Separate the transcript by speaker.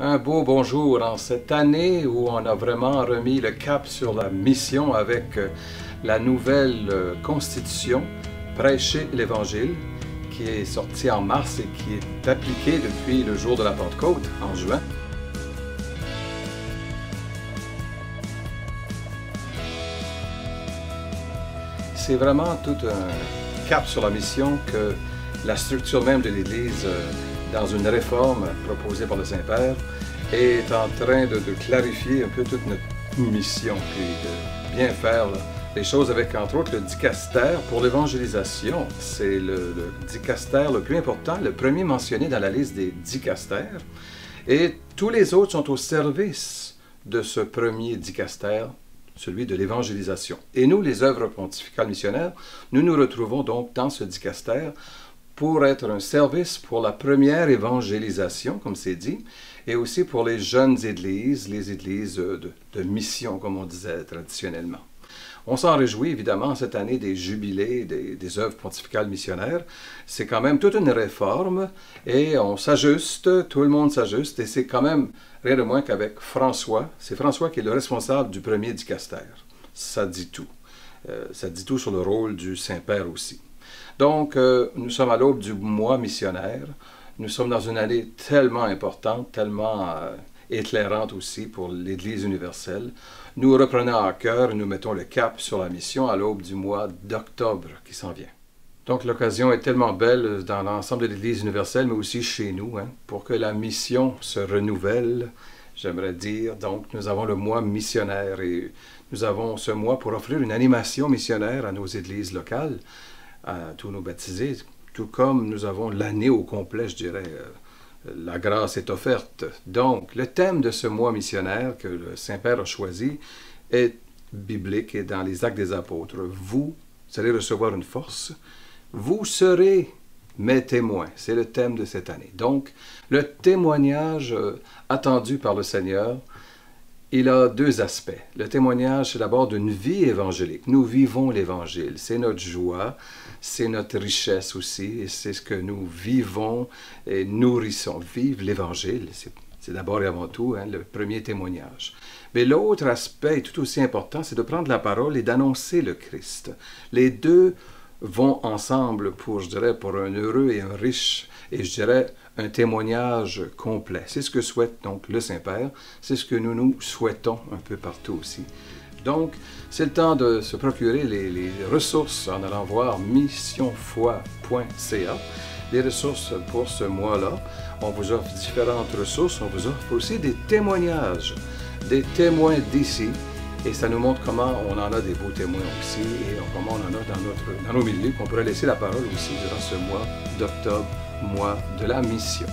Speaker 1: Un beau bonjour en cette année où on a vraiment remis le cap sur la mission avec la nouvelle constitution Prêcher l'Évangile qui est sortie en mars et qui est appliquée depuis le jour de la Pentecôte en juin. C'est vraiment tout un cap sur la mission que la structure même de l'Église, dans une réforme proposée par le Saint-Père, est en train de clarifier un peu toute notre mission, puis de bien faire les choses avec, entre autres, le dicastère pour l'évangélisation. C'est le dicastère le plus important, le premier mentionné dans la liste des dicastères, et tous les autres sont au service de ce premier dicastère, celui de l'évangélisation. Et nous, les œuvres pontificales missionnaires, nous nous retrouvons donc dans ce dicastère pour être un service pour la première évangélisation, comme c'est dit, et aussi pour les jeunes églises, les églises de mission, comme on disait traditionnellement. On s'en réjouit évidemment cette année des jubilés des œuvres pontificales missionnaires. C'est quand même toute une réforme et on s'ajuste, tout le monde s'ajuste et c'est quand même rien de moins qu'avec François. C'est François qui est le responsable du premier dicastère. Ça dit tout. Ça dit tout sur le rôle du Saint-Père aussi. Donc, nous sommes à l'aube du mois missionnaire. Nous sommes dans une année tellement importante, tellement éclairante aussi pour l'Église universelle. Nous reprenons à cœur et nous mettons le cap sur la mission à l'aube du mois d'octobre qui s'en vient. Donc l'occasion est tellement belle dans l'ensemble de l'Église universelle, mais aussi chez nous, pour que la mission se renouvelle, j'aimerais dire. Donc nous avons le mois missionnaire et nous avons ce mois pour offrir une animation missionnaire à nos églises locales, à tous nos baptisés, tout comme nous avons l'année au complet, je dirais. La grâce est offerte. Donc, le thème de ce mois missionnaire que le Saint-Père a choisi est biblique et dans les Actes des Apôtres. Vous allez recevoir une force. Vous serez mes témoins. C'est le thème de cette année. Donc, le témoignage attendu par le Seigneur, il a deux aspects. Le témoignage, c'est d'abord d'une vie évangélique. Nous vivons l'Évangile. C'est notre joie, c'est notre richesse aussi, et c'est ce que nous vivons et nourrissons. Vivre l'Évangile, c'est d'abord et avant tout le premier témoignage. Mais l'autre aspect est tout aussi important, c'est de prendre la parole et d'annoncer le Christ. Les deux vont ensemble pour, je dirais, pour un heureux et un riche, et je dirais, un témoignage complet. C'est ce que souhaite donc le Saint-Père, c'est ce que nous souhaitons un peu partout aussi. Donc, c'est le temps de se procurer les ressources en allant voir missionfoi.ca, les ressources pour ce mois-là. On vous offre différentes ressources, on vous offre aussi des témoignages, des témoins d'ici, et ça nous montre comment on en a des beaux témoins aussi, et comment on en a dans nos milieux, qu'on pourrait laisser la parole aussi durant ce mois d'octobre, mois de la mission.